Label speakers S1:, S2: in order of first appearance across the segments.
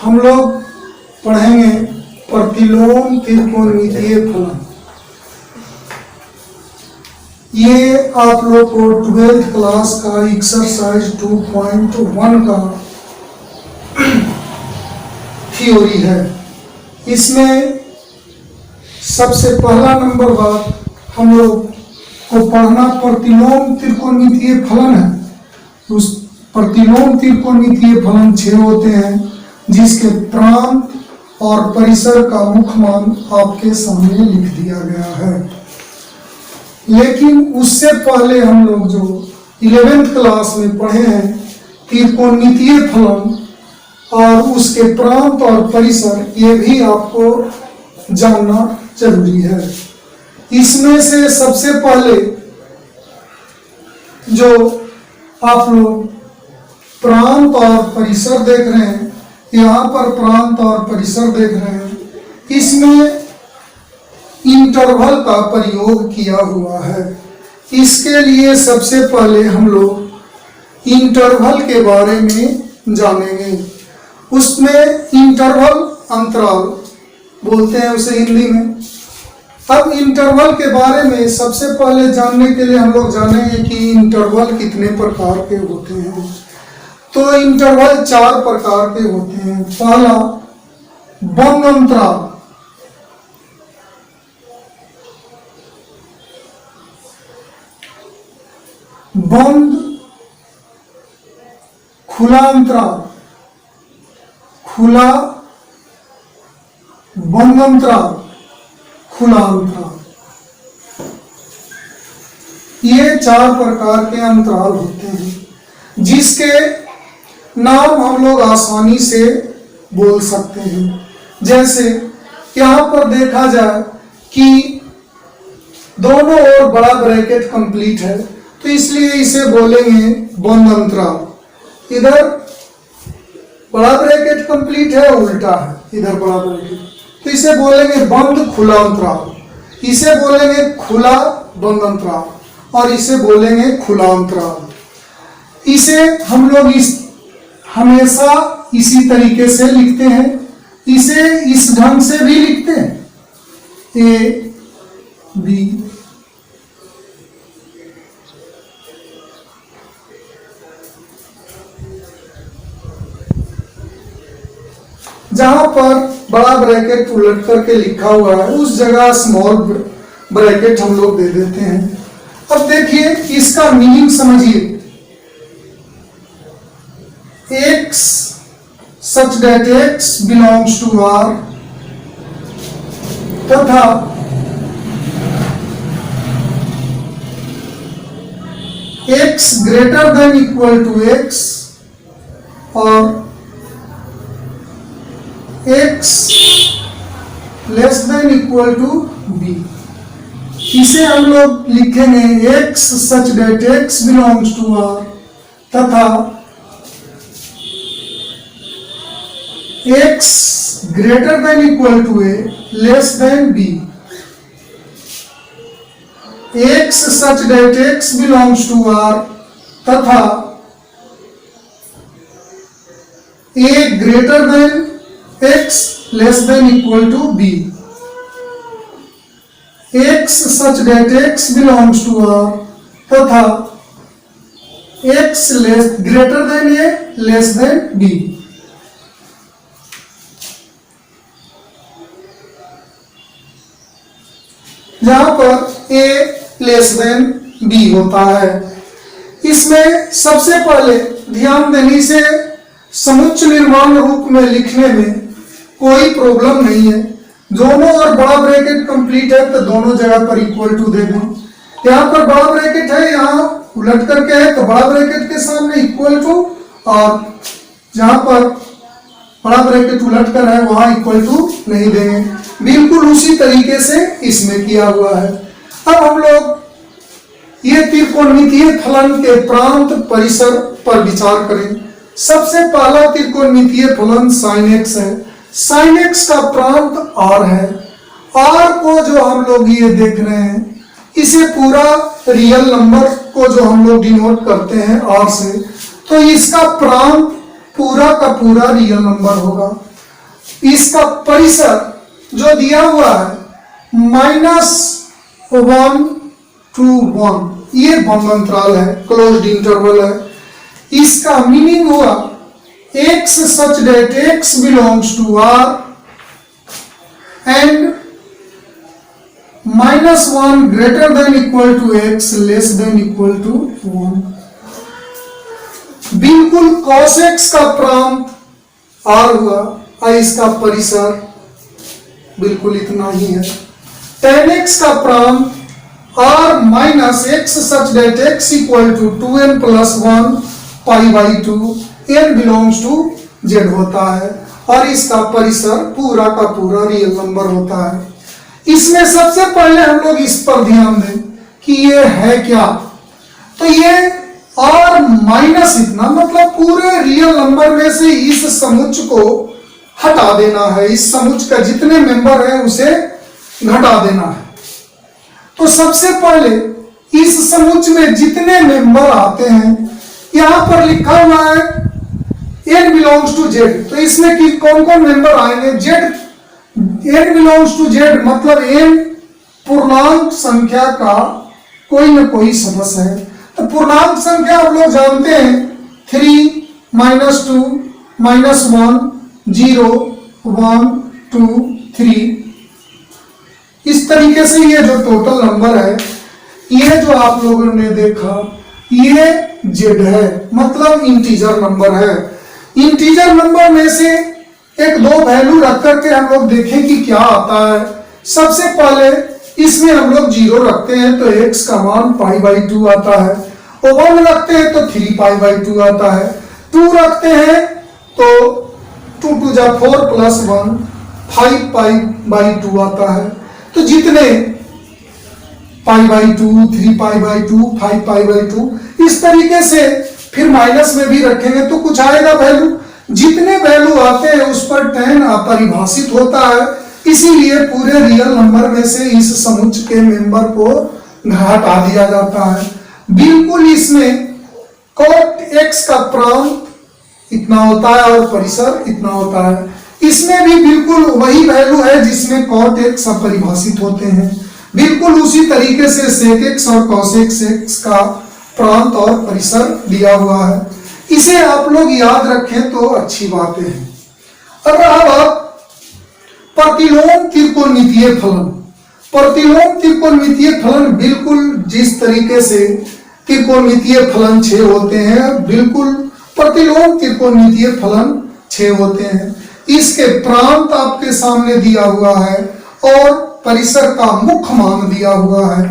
S1: हम लोग पढ़ेंगे प्रतिलोम त्रिकोणमितीय फलन। ये आप लोग को 12th क्लास का एक्सरसाइज 2.1 का थ्योरी है। इसमें सबसे पहला नंबर बात हम लोग को पढ़ना प्रतिलोम त्रिकोणमितीय फलन है। उस प्रतिलोम त्रिकोणमितीय फलन 6 होते हैं, जिसके प्रांत और परिसर का मुख्य मान आपके सामने लिख दिया गया है। लेकिन उससे पहले हम लोग जो 11th क्लास में पढ़े हैं त्रिकोणमितीय फलन और उसके प्रांत और परिसर, ये भी आपको जानना जरूरी है। इसमें से सबसे पहले जो आप लोग प्रांत और परिसर देख रहे हैं, यहाँ पर प्रांत और परिसर देख रहे हैं, इसमें इंटरवल का प्रयोग किया हुआ है। इसके लिए सबसे पहले हम लोग इंटरवल के बारे में जानेंगे। उसमें इंटरवल अंतराल बोलते हैं उसे हिंदी में। अब इंटरवल के बारे में सबसे पहले जानने के लिए हम लोग जानेंगे कि इंटरवल कितने प्रकार के होते हैं। तो इंटरवल 4 प्रकार के होते हैं। पहला बंद अंतराल, बंद खुला अंतराल, खुला बंद अंतराल, खुला अंतराल। ये 4 प्रकार के अंतराल होते हैं, जिसके नाम हम लोग आसानी से बोल सकते हैं। जैसे यहाँ पर देखा जाए कि दोनों ओर बड़ा ब्रैकेट कंप्लीट है, तो इसलिए इसे बोलेंगे बंद अंतराल। इधर बड़ा ब्रैकेट कंप्लीट है, उल्टा है, इधर बड़ा ब्रैकेट, तो इसे बोलेंगे बंद खुला अंतराल। इसे बोलेंगे खुला बंद अंतराल, और इसे बोलेंगे खुला अंतराल। इसे हम लोग हमेशा इसी तरीके से लिखते हैं। इसे इस ढंग से भी लिखते हैं, ए बी, जहां पर बड़ा ब्रैकेट उलट करके लिखा हुआ है उस जगह स्मॉल ब्रैकेट हम लोग दे देते हैं। अब देखिए इसका मीनिंग समझिए। x such that x belongs to R तथा x greater than equal to x और x less than equal to b। इसे हम लोग लिखेंगे x such that x belongs to R तथा x greater than equal to a less than b। x such that x belongs to R तथा a greater than x less than equal to b। x such that x belongs to R तथा x greater than a less than b। जहां पर a less than b होता है। इसमें सबसे पहले ध्यान देने से समुच्चय निर्माण रूप में लिखने में कोई प्रॉब्लम नहीं है। दोनों और बड़ा ब्रैकेट कंप्लीट है तो दोनों जगह पर इक्वल टू दे दें। यहाँ पर बड़ा ब्रैकेट है, यहाँ उलट करके है तो बड़ा ब्रैकेट के सामने इक्वल टू, और जहां पर बड़ा ब्रैकेट उलट कर है वहां इक्वल टू नहीं देंगे। बिल्कुल उसी तरीके से इसमें किया हुआ है। अब हम लोग ये त्रिकोणमितीय फलन के प्रांत परिसर पर विचार करें। सबसे पहला त्रिकोणमितीय फलन sin x है। sin x का प्रांत r है। r को जो हम लोग ये देख रहे हैं, इसे पूरा रियल नंबर को जो हम लोग डिनोट करते हैं r से, तो इसका प्रांत पूरा का पूरा रियल नंबर होगा। इसका परिसर जो दिया हुआ है -1 to 1, ये बंद अंतराल है, क्लोज्ड इंटरवल है। इसका मीनिंग हुआ x such that x belongs to R and -1 greater than equal to x less than equal to 1। बिल्कुल cos x का प्रांत R हुआ और इसका परिसर बिल्कुल इतना ही है। tan x का प्रांत R minus x such that x equal to 2n plus 1 pi by 2, n belongs to z होता है और इसका परिसर पूरा का पूरा रियल नंबर होता है। इसमें सबसे पहले हम लोग इस पर ध्यान दें कि ये है क्या। तो ये r माइनस इतना, मतलब पूरे रियल नंबर में से इस समुच्च को हटा देना है, इस समुच्च का जितने मेंबर है उसे घटा देना है। तो सबसे पहले इस समुच्च में जितने मेंबर आते हैं, यहां पर लिखा हुआ है n बिलोंग्स टू z, तो इसमें कि कौन कौन मेंबर आएंगे? z, n belongs to z मतलब n पूर्णांक संख्या का कोई न कोई सदस्य है। तो पूर्णांक संख्या आप लोग जानते हैं 3, -2, -1, 0, 1, 2, 3। इस तरीके से ये जो टोटल नंबर है, ये जो आप लोगों ने देखा ये z है, मतलब इंटीजर नंबर है। इंटीजर नंबर में से एक दो वैल्यू रख करके हम लोग देखें कि क्या आता है। सबसे पहले इसमें हम लोग 0 रखते हैं तो x का मान π/2 आता है, और 1 रखते हैं तो 3 π/2 आता है, 2 रखते हैं तो 2 to the 4 plus 1 5 π/2 आता है। तो जितने π/2, 3 π/2, 5 π/2, इस तरीके से फिर माइनस में भी रखेंगे तो कुछ आएगा वैल्यू। जितने वैल्यू आते हैं उस पर tan अपरिभाषित होता है, इसीलिए पूरे रियल नंबर में से इस समुच्च के मेंबर को घटा दिया जाता है। बिल्कुल इसमें cot x का प्रांत इतना होता है और परिसर इतना होता है। इसमें भी बिल्कुल वही वैल्यू है जिसमें cot x अपरिभाषित होते हैं। बिल्कुल उसी तरीके से sec x और cos x का प्रांत और परिसर दिया हुआ है। इसे आप लोग याद रखें तो अच्छी बातें हैं। अब आप प्रतिलोम त्रिकोणमितीय फलन, प्रतिलोम त्रिकोणमितीय फलन बिल्कुल जिस तरीके से त्रिकोणमितीय फलन 6 होते हैं, बिल्कुल प्रतिलोम त्रिकोणमितीय फलन 6 होते हैं। इसके प्रांत आपके सामने दिया हुआ है और परिसर का मुख्य मान दिया हुआ है।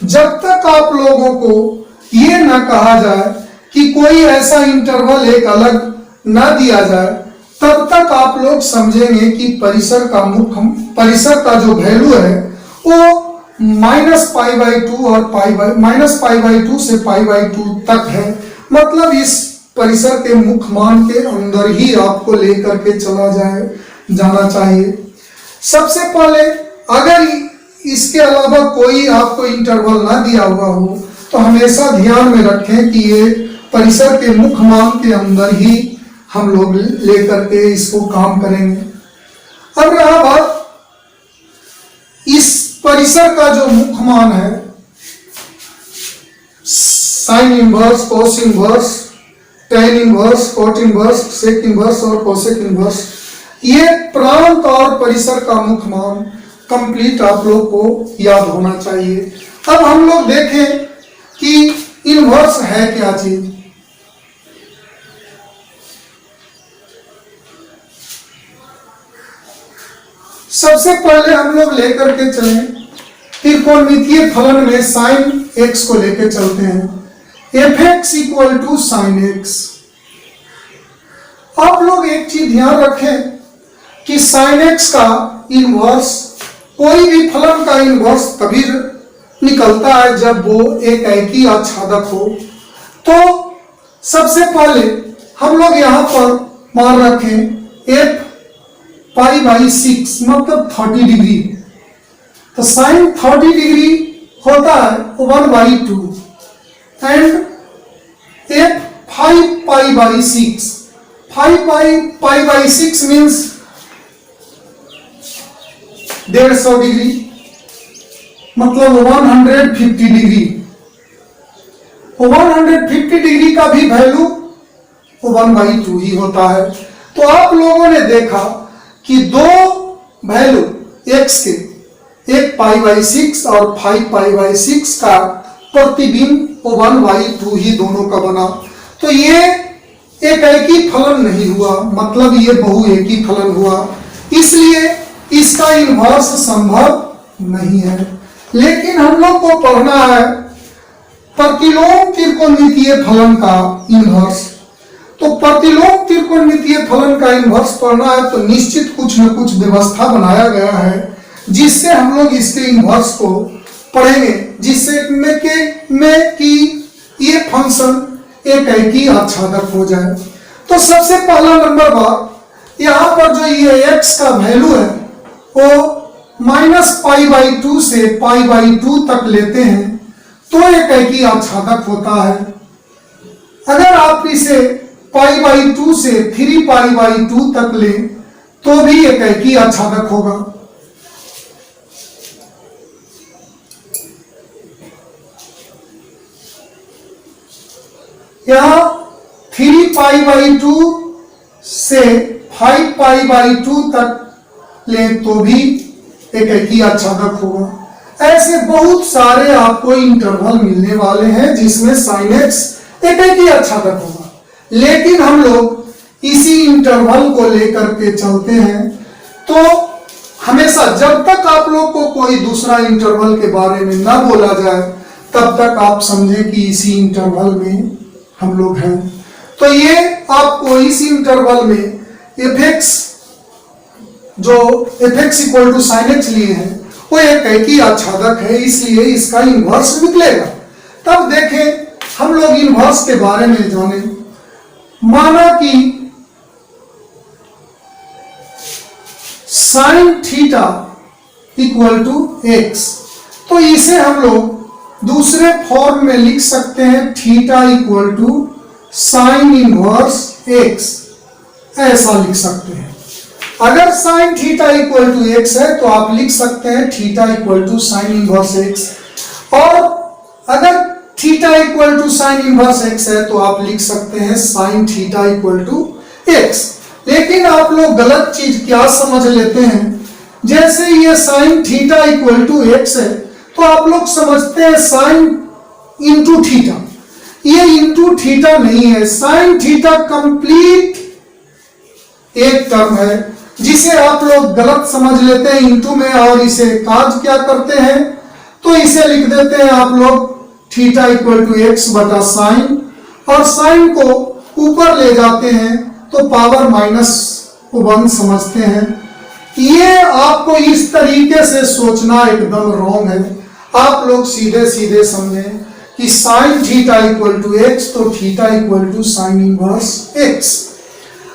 S1: जब तक आप लोगों को ये ना कहा जाए कि कोई ऐसा इंटरवल एक अलग ना दिया जाए, तब तक आप लोग समझेंगे कि परिसर का परिसर का जो वैल्यू है वो -π/2 और -π/2 से π/2 तक है। मतलब इस परिसर के मुख्य मान के अंदर ही आपको लेकर के जाना चाहिए। सबसे पहले अगर इसके अलावा कोई आपको इंटरवल ना दिया हुआ हो तो हमेशा ध्यान में रखें कि ये परिसर के मुख्य मान के अंदर ही हम लोग लेकर के इसको काम करेंगे। अब रहा बात इस परिसर का जो मुख्य मान है, sine inverse, cos inverse, tan inverse, cot inverse, sec inverse और कोसेक इनवर्स, ये प्रांत और परिसर का मुख्य मान कंप्लीट आप लोग को याद होना चाहिए। अब हम लोग देखें कि इनवर्स है क्या चीज। सबसे पहले हम लोग लेकर के चलें त्रिकोणमितीय फलन में साइन x को लेकर चलते हैं। fx equal to sine x। आप लोग एक चीज ध्यान रखें कि साइन x का इनवर्स, कोई भी फलन का इनवर्स तभी निकलता है जब वो एक एकी आच्छादक हो। तो सबसे पहले हम लोग यहां पर मान रखें f π/6 मतलब 30 डिग्री। तो साइन 30 डिग्री होता है 1/2 एंड f 5 π/6, 5 पाई/6 मीन्स 150 डिग्री, मतलब 150 डिग्री। 150 डिग्री का भी वैल्यू 1/2 ही होता है। तो आप लोगों ने देखा कि दो वैल्यू x के, एक पाई/6 और 5 पाई/6 का प्रतिबिंब 1/2 ही दोनों का बना। तो ये एक एकी फलन नहीं हुआ, मतलब ये बहुएकी फलन हुआ, इसलिए इसका इन्वर्स संभव नहीं है। लेकिन हम लोग को पढ़ना है प्रतिलोम त्रिकोणमितीय फलन का इन्वर्स। तो प्रतिलोम त्रिकोणमितीय फलन का इन्वर्स पढ़ना है तो निश्चित कुछ न कुछ व्यवस्था बनाया गया है जिससे हम लोग इसके इन्वर्स को पढ़ेंगे, जिससे में कि ये फंक्शन एक एकी आच्छादक हो जाए। तो सबसे पहला नंबर बात, यहाँ पर जो ये x का वैल्यू है वो -π/2 से π/2 तक लेते हैं तो एक एकी आच्छादक होता है। अगर आप इसे π/2 से 3π/2 तक लें तो भी एक एकी आच्छादक होगा। यहां 3π/2 से 5π/2 तक ले तो भी एक एकी आच्छादक होगा। ऐसे बहुत सारे आपको इंटरवल मिलने वाले हैं जिसमें sin x एक एकी आच्छादक होगा, लेकिन हम लोग इसी इंटरवल को लेकर के चलते हैं। तो हमेशा जब तक आप लोग को कोई दूसरा इंटरवल के बारे में ना बोला जाए तब तक आप समझें कि इसी इंटरवल में हम लोग हैं। तो ये आपको इस इंटरवल में fx जो fx = sin x लिए हैं वो एक एकी आच्छादक है, इसलिए इसका इन्वर्स निकलेगा। तब देखें हम लोग इन्वर्स के बारे में जाने। माना कि sin θ = x, तो इसे हम लोग दूसरे फॉर्म में लिख सकते हैं θ = sin इनवर्स x, ऐसा लिख सकते हैं। अगर sin θ = x है तो आप लिख सकते हैं θ = sin इनवर्स x, और अगर θ = sin इनवर्स x है तो आप लिख सकते हैं sin θ = x। लेकिन आप लोग गलत चीज क्या समझ लेते हैं, जैसे ये sin θ = x है तो आप लोग समझते हैं sin इंटू थीटा। ये इंटू थीटा नहीं है, sin थीटा कंप्लीट एक टर्म है जिसे आप लोग गलत समझ लेते हैं इंटू में, और इसे काज क्या करते हैं तो इसे लिख देते हैं आप लोग θ = x बटा साइन, और साइन को ऊपर ले जाते हैं तो पावर -1 समझते हैं। ये आपको इस तरीके से सोचना एकदम रॉन्ग है। आप लोग सीधे सीधे समझें कि sin θ = x तो θ = sin इनवर्स x।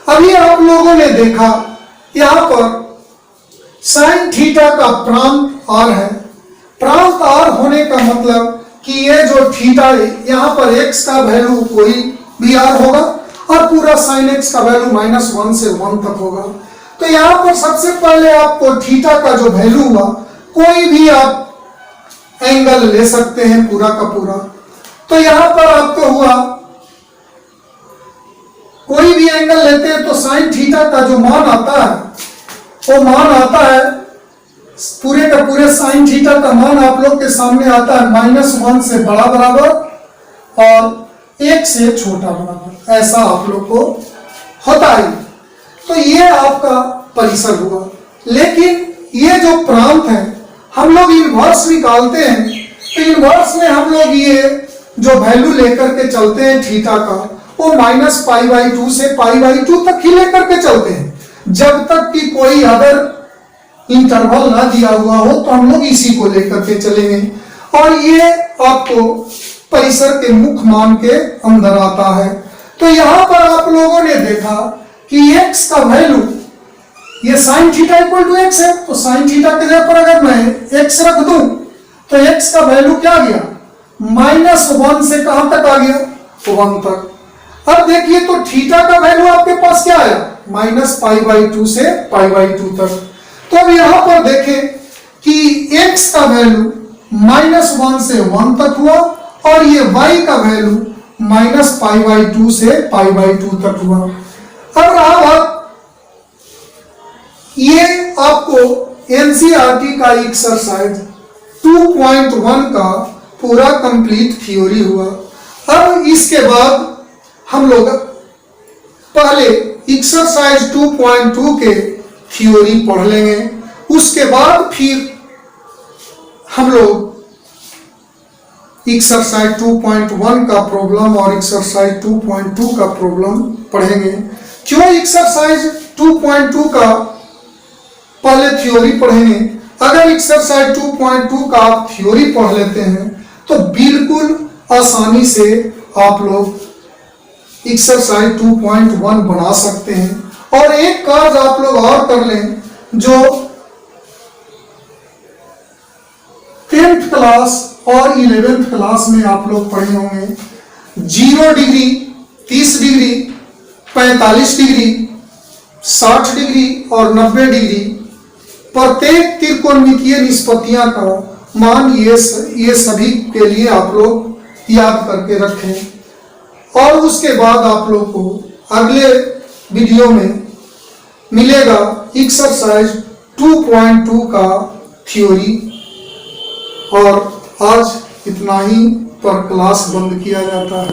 S1: अभी आप लोगों ने देखा यहां पर sin θ का प्रांत r है। प्रांत r होने का मतलब कि ये जो थीटा है यहाँ पर x का वैल्यू कोई भी r होगा और पूरा sin x का वैल्यू -1 से 1 तक होगा। तो यहाँ पर सबसे पहले आपको थीटा का जो वैल्यू हुआ, कोई भी आप एंगल ले सकते हैं पूरा का पूरा। तो यहाँ पर आपको हुआ कोई भी एंगल लेते हैं तो sin थीटा का जो मान आता है वो मान आता है पूरे का पूरे sin थीटा का मान आप लोग के सामने आता है -1 से बड़ा बराबर और 1 से छोटा बराबर, ऐसा आप लोग को होता है। तो ये आपका परिसर हुआ। लेकिन ये जो प्रांत है हम लोग इनवर्स निकालते हैं तो इनवर्स में हम लोग ये जो वैल्यू लेकर के चलते हैं थीटा का वो -π/2 से π/2 तक ही लेकर के चलते हैं, जब तक कि कोई अदर इंटरवल ना दिया हुआ हो तो हम लोग इसी को लेकर के चलेंगे। और ये आपको परिसर के मुख्य मान के अंदर आता है। तो यहां पर आप लोगों ने देखा कि x का वैल्यू ये sin θ = x है, तो sin θ के जगह पर अगर मैं x रख दूं तो x का वैल्यू क्या गया, -1 से कहां तक आ गया, 1 तक। अब देखिए तो थीटा का वैल्यू आपके पास क्या है, -π/2 से π/2 तक। तो अब यहां पर देखें कि x का वैल्यू -1 से 1 तक हुआ और ये y का वैल्यू -π/2 से π/2 तक हुआ। अब रहा बात, ये आपको एनसीईआरटी का एक्सरसाइज 2.1 का पूरा कंप्लीट थ्योरी हुआ। अब इसके बाद हम लोग पहले एक्सरसाइज 2.2 के थ्योरी पढ़ लेंगे, उसके बाद फिर हम लोग एक्सरसाइज 2.1 का प्रॉब्लम और एक्सरसाइज 2.2 का प्रॉब्लम पढ़ेंगे। क्यों एक्सरसाइज 2.2 का पहले थ्योरी पढ़ेंगे? अगर एक्सरसाइज 2.2 का आप थ्योरी पढ़ लेते हैं तो बिल्कुल आसानी से आप लोग एक्सरसाइज 2.1 बना सकते हैं। और एक कार्य आप लोग और कर लें, जो 10th क्लास और 11th क्लास में आप लोग पढ़े होंगे, 0 डिग्री, 30 डिग्री, 45 डिग्री, 60 डिग्री और 90 डिग्री प्रत्येक त्रिकोणमितीय निष्पत्तियां का मान ये सभी के लिए आप लोग याद करके रखें। और उसके बाद आप लोग को अगले वीडियो में मिलेगा एक्सरसाइज 2.2 का थ्योरी। और आज इतना ही पर क्लास बंद किया जाता है।